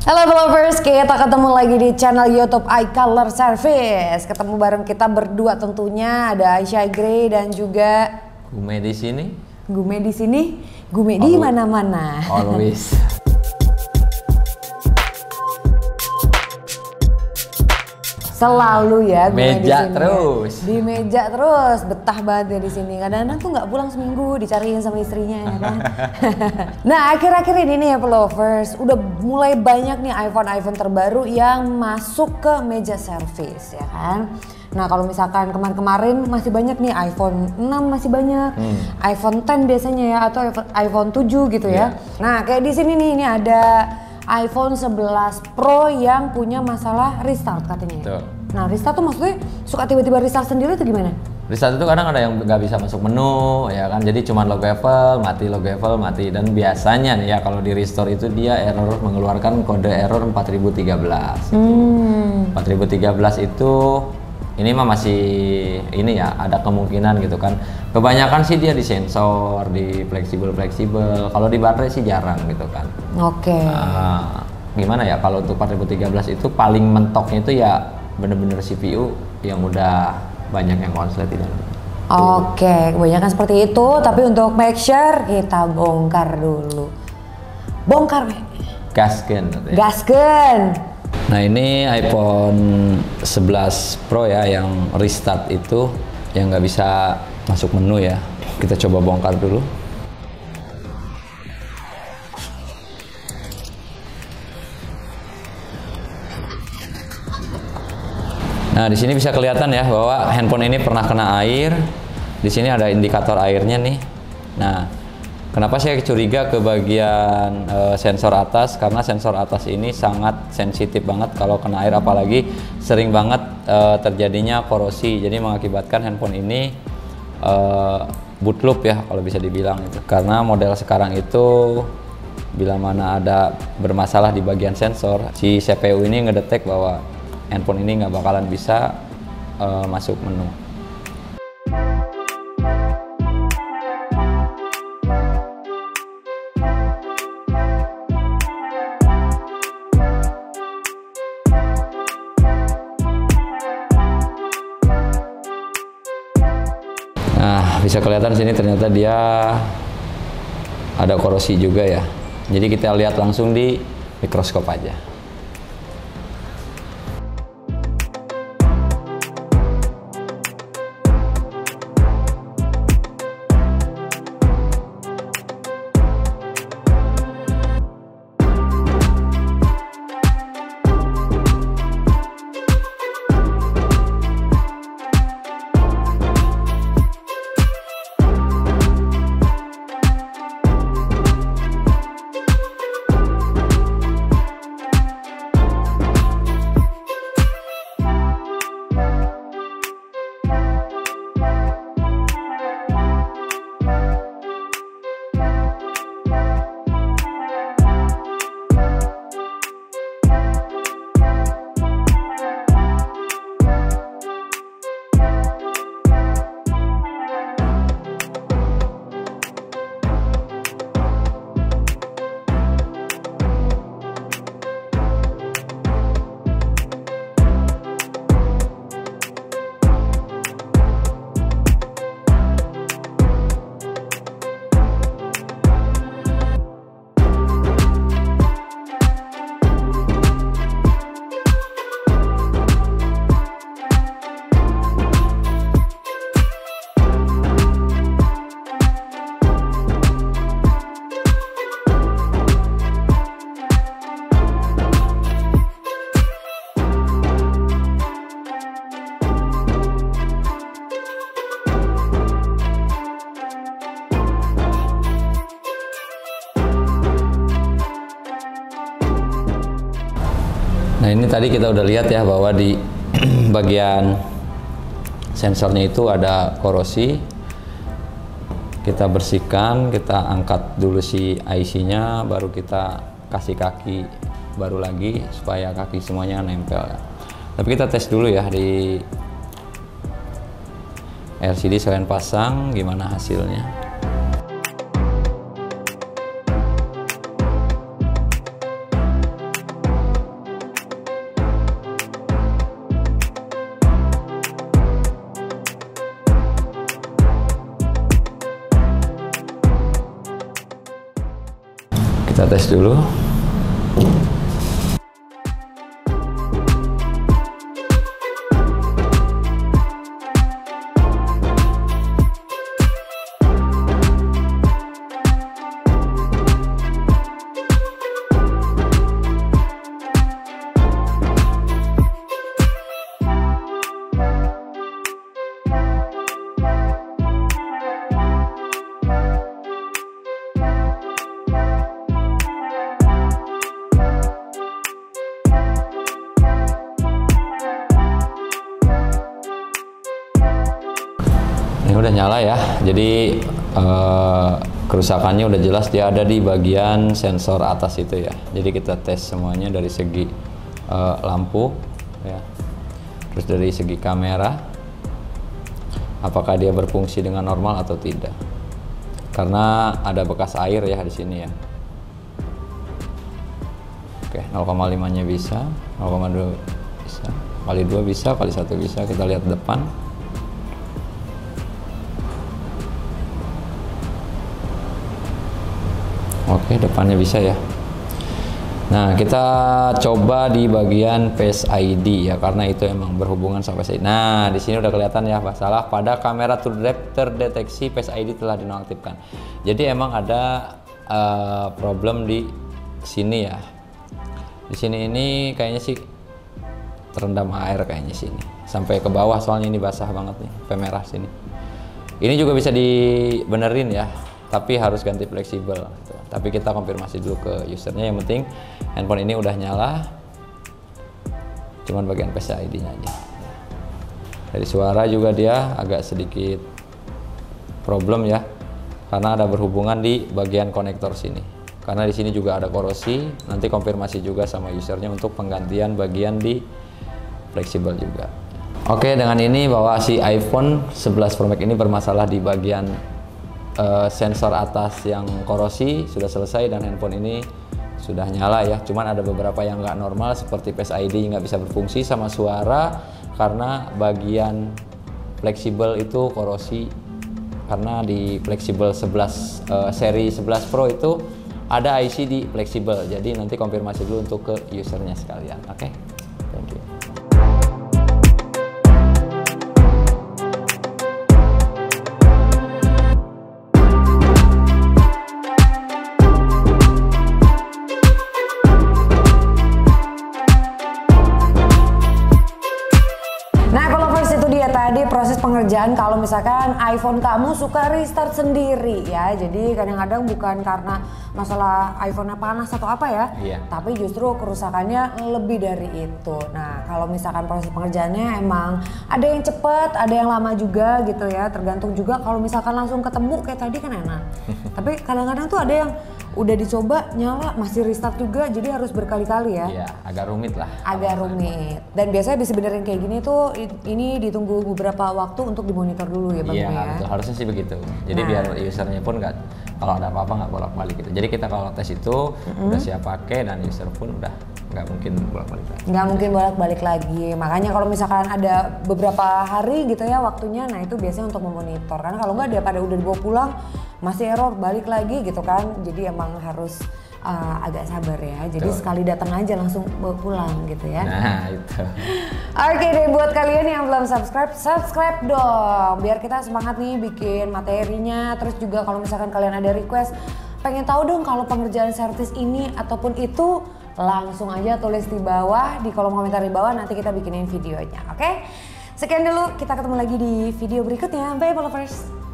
Halo lovers, kita ketemu lagi di channel YouTube iColor Service. Ketemu bareng kita berdua tentunya, ada Aisyah Grey dan juga Gume di sini. Gume di sini, Gume di mana-mana. Always. Selalu ya Gume meja di sini. Terus. Di meja terus, betah banget ya di sini. Kadang-kadang tuh nggak pulang seminggu dicariin sama istrinya ya kan. Nah akhir-akhir ini nih ya lovers, udah mulai banyak nih iPhone terbaru yang masuk ke meja service ya kan. Nah kalau misalkan kemarin masih banyak nih iPhone 6 masih banyak, iPhone 10 biasanya ya atau iPhone 7 gitu ya. Nah kayak di sini nih ini ada iPhone 11 Pro yang punya masalah restart katanya. Betul. Nah restart tuh maksudnya suka tiba-tiba restart sendiri atau gimana? Restart itu kadang ada yang nggak bisa masuk menu ya kan, jadi cuma logo Apple mati, dan biasanya nih ya kalau di restore itu dia error mengeluarkan kode error 4013. 4013 itu ini mah masih ini ya, ada kemungkinan gitu kan. Kebanyakan sih dia di sensor, di fleksibel. Kalau di baterai sih jarang gitu kan. Oke. Nah, gimana ya kalau untuk 4013 itu paling mentoknya itu ya bener-bener CPU yang udah banyak yang konslet di dalamnya. Oke, kebanyakan seperti itu. Tapi untuk make sure kita bongkar dulu. Bongkar, Gaskeun. gaskeun. Nah ini iPhone 11 Pro ya yang restart itu yang nggak bisa masuk menu ya. Kita coba bongkar dulu. Nah di sini bisa kelihatan ya bahwa handphone ini pernah kena air. Di sini ada indikator airnya nih. Nah kenapa saya curiga ke bagian sensor atas, karena sensor atas ini sangat sensitif banget kalau kena air, apalagi sering banget terjadinya korosi, jadi mengakibatkan handphone ini boot loop ya kalau bisa dibilang itu. Karena model sekarang itu bila mana ada bermasalah di bagian sensor, si CPU ini ngedetek bahwa handphone ini nggak bakalan bisa masuk menu. Nah, bisa kelihatan sini ternyata dia ada korosi juga ya. Jadi kita lihat langsung di mikroskop aja. Nah ini tadi kita udah lihat ya bahwa di bagian sensornya itu ada korosi. Kita bersihkan, kita angkat dulu si IC-nya, baru kita kasih kaki baru lagi supaya kaki semuanya nempel. Tapi kita tes dulu ya di LCD selain pasang, gimana hasilnya. Kita tes dulu. Ini udah nyala ya, jadi kerusakannya udah jelas, dia ada di bagian sensor atas itu ya. Jadi kita tes semuanya dari segi lampu ya, terus dari segi kamera, apakah dia berfungsi dengan normal atau tidak. Karena ada bekas air ya di sini ya. Oke, 0,5-nya bisa, 0,2 bisa, kali 2 bisa, kali 1 bisa. Kita lihat depan. Oke, depannya bisa ya. Nah, kita coba di bagian Face ID ya, karena itu emang berhubungan sama Face ID. Nah, di sini udah kelihatan ya masalah pada kamera terdeteksi Face ID telah dinonaktifkan. Jadi emang ada problem di sini ya. Di sini ini kayaknya sih terendam air kayaknya sini. Sampai ke bawah soalnya ini basah banget nih, sampai merah sini. Ini juga bisa dibenerin ya, tapi harus ganti fleksibel gitu. Tapi kita konfirmasi dulu ke usernya. Yang penting handphone ini udah nyala, cuman bagian Face ID nya aja. Dari suara juga dia agak sedikit problem ya, karena ada berhubungan di bagian konektor sini. Karena di sini juga ada korosi, nanti konfirmasi juga sama usernya untuk penggantian bagian di fleksibel juga. Oke, dengan ini bahwa si iPhone 11 Pro Max ini bermasalah di bagian sensor atas yang korosi sudah selesai dan handphone ini sudah nyala ya. Cuman ada beberapa yang nggak normal seperti Face ID nggak bisa berfungsi, sama suara karena bagian fleksibel itu korosi. Karena di fleksibel 11 seri 11 Pro itu ada IC di fleksibel. Jadi nanti konfirmasi dulu untuk ke usernya sekalian. Oke, thank you. Tadi proses pengerjaan kalau misalkan iPhone kamu suka restart sendiri ya, jadi kadang-kadang bukan karena masalah iPhone-nya panas atau apa ya, tapi justru kerusakannya lebih dari itu. Nah, kalau misalkan proses pengerjaannya emang ada yang cepat, ada yang lama juga gitu ya, tergantung juga. Kalau misalkan langsung ketemu kayak tadi kan enak, tapi kadang-kadang tuh ada yang udah dicoba nyala masih restart juga, jadi harus berkali-kali ya. Iya, agak rumit lah. Agak rumit. Dan biasanya bisa benerin kayak gini tuh ini ditunggu beberapa waktu untuk dimonitor dulu ya Bang. Iya, ya. betul. Harusnya sih begitu. Jadi biar usernya pun nggak, kalau ada apa-apa nggak bolak-balik gitu. Jadi kita kalau tes itu udah siap pakai dan user pun udah nggak mungkin bolak-balik lagi. Nggak mungkin bolak-balik lagi. Makanya kalau misalkan ada beberapa hari gitu ya waktunya, nah itu biasanya untuk memonitor. Karena kalau nggak dia pada udah dibawa pulang masih error balik lagi gitu kan. Jadi emang harus agak sabar ya. Jadi sekali datang aja langsung bawa pulang gitu ya. Nah itu. Oke deh, buat kalian yang belum subscribe dong. Biar kita semangat nih bikin materinya. Terus juga kalau misalkan kalian ada request, pengen tahu dong kalau pengerjaan servis ini ataupun itu, langsung aja tulis di bawah, di kolom komentar di bawah, nanti kita bikinin videonya, oke? Sekian dulu, kita ketemu lagi di video berikutnya. Bye followers!